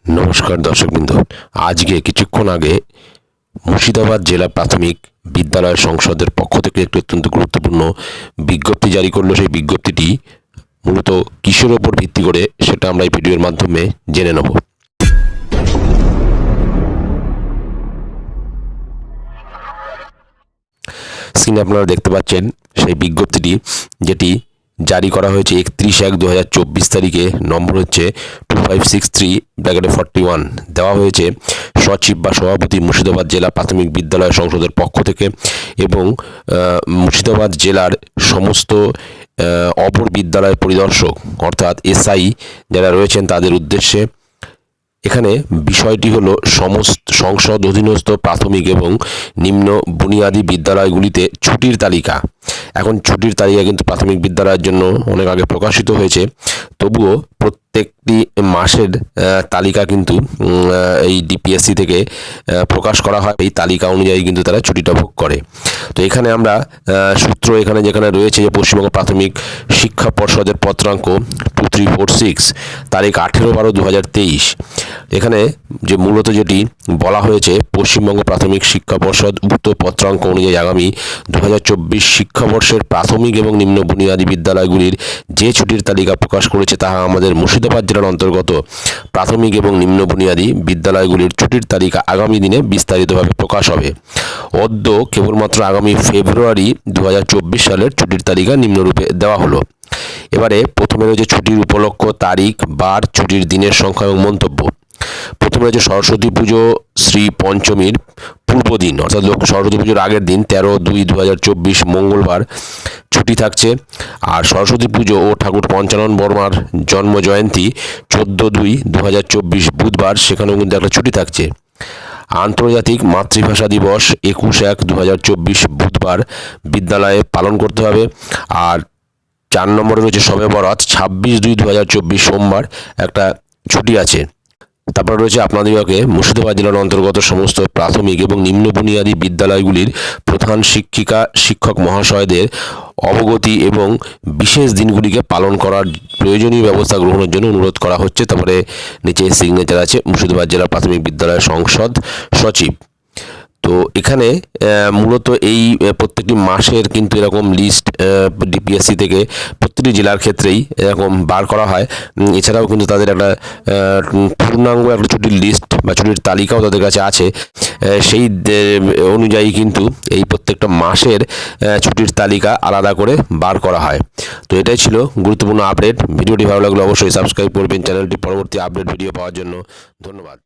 নমস্কার দর্শকবৃন্দ, আজকে কিছুক্ষণ আগে মুর্শিদাবাদ জেলা প্রাথমিক বিদ্যালয় সংসদের পক্ষ থেকে একটি অত্যন্ত গুরুত্বপূর্ণ বিজ্ঞপ্তি জারি করলো। সেই বিজ্ঞপ্তিটি মূলত কিসের ওপর ভিত্তি করে সেটা আমরা এই ভিডিওর মাধ্যমে জেনে নেব। স্ক্রিনে আপনারা দেখতে পাচ্ছেন সেই বিজ্ঞপ্তিটি, যেটি জারি করা হয়েছে 31/1/2024 তারিখে, নম্বর হচ্ছে 2563/41। দেওয়া হয়েছে সচিব বা সভাপতি মুর্শিদাবাদ জেলা প্রাথমিক বিদ্যালয় সংসদের পক্ষ থেকে এবং মুর্শিদাবাদ জেলার সমস্ত অপর বিদ্যালয় পরিদর্শক অর্থাৎ এসআই যারা রয়েছেন তাদের উদ্দেশ্যে। এখানে বিষয়টি হলো সমস্ত সংসদ অধীনস্থ প্রাথমিক এবং নিম্ন বুনিয়াদী বিদ্যালয়গুলিতে ছুটির তালিকা। এখন ছুটির তালিকা কিন্তু প্রাথমিক বিদ্যালয়ের জন্য অনেক আগে প্রকাশিত হয়েছে, তবুও প্রত্যেকটি মাসের তালিকা কিন্তু এই ডিপিএসসি থেকে প্রকাশ করা হয়। এই তালিকা অনুযায়ী কিন্তু তারা ছুটিটা ভোগ করে। তো এখানে আমরা সূত্র যেখানে রয়েছে যে পশ্চিমবঙ্গ প্রাথমিক শিক্ষা পর্ষদের পত্রাঙ্ক 2346 তারিখ 18/12/2023। এখানে যে মূলত যেটি বলা হয়েছে, পশ্চিমবঙ্গ প্রাথমিক শিক্ষা পর্ষদ উক্ত পত্রাঙ্ক অনুযায়ী আগামী 2024 শিক্ষাবর্ষের প্রাথমিক এবং নিম্ন বুনিয়াদী বিদ্যালয়গুলির যে ছুটির তালিকা প্রকাশ করেছে তাহা আমাদের মুর্শিদাবাদ জেলার অন্তর্গত প্রাথমিক এবং নিম্ন বুনিয়াদী বিদ্যালয়গুলির ছুটির তালিকা আগামী দিনে বিস্তারিতভাবে প্রকাশ হবে। অদ্য কেবলমাত্র আগামী ফেব্রুয়ারি 2024 সালের ছুটির তালিকা নিম্নরূপে দেওয়া হলো। এবারে প্রথমে রয়েছে ছুটির উপলক্ষ, তারিখ, বার, ছুটির দিনের সংখ্যা এবং মন্তব্য। প্রথমে রয়েছে সরস্বতী পুজো শ্রী পঞ্চমীর পূর্বদিন অর্থাৎ সরস্বতী পুজোর আগের দিন 13/2/2024 মঙ্গলবার ছুটি থাকছে। আর সরস্বতী পুজো ও ঠাকুর পঞ্চানন বর্মার জন্ম জয়ন্তী 14/2/2024 বুধবার, সেখানেও কিন্তু একটা ছুটি থাকছে। আন্তর্জাতিক মাতৃভাষা দিবস 21/1/2024 বুধবার বিদ্যালয়ে পালন করতে হবে। আর 4 নম্বরে রয়েছে শবে বরাত 26/2/2024 সোমবার একটা ছুটি আছে। তারপর রয়েছে আপনাদেরকে মুর্শিদাবাদ জেলার অন্তর্গত সমস্ত প্রাথমিক এবং নিম্ন বুনিয়াদী বিদ্যালয়গুলির প্রধান শিক্ষিকা শিক্ষক মহাশয়দের অবগতি এবং বিশেষ দিনগুলিকে পালন করার প্রয়োজনীয় ব্যবস্থা গ্রহণের জন্য অনুরোধ করা হচ্ছে। তারপরে নিচে সিগনেচার আছে মুর্শিদাবাদ জেলা প্রাথমিক বিদ্যালয় সংসদ সচিব। তো এখানে মূলত এই প্রত্যেকটি মাসের কিন্তু এরকম লিস্ট ডিপিএসসি থেকে প্রতিটি জেলার ক্ষেত্রেই এরকম বার করা হয়। এছাড়াও কিন্তু তাদের একটা পূর্ণাঙ্গ একটা ছুটির লিস্ট বা ছুটির তালিকাও তাদের কাছে আছে। সেই অনুযায়ী কিন্তু এই প্রত্যেকটা মাসের ছুটির তালিকা আলাদা করে বার করা হয়। তো এটাই ছিল গুরুত্বপূর্ণ আপডেট। ভিডিওটি ভালো লাগলে অবশ্যই সাবস্ক্রাইব করবেন চ্যানেলটি পরবর্তী আপডেট ভিডিও পাওয়ার জন্য। ধন্যবাদ।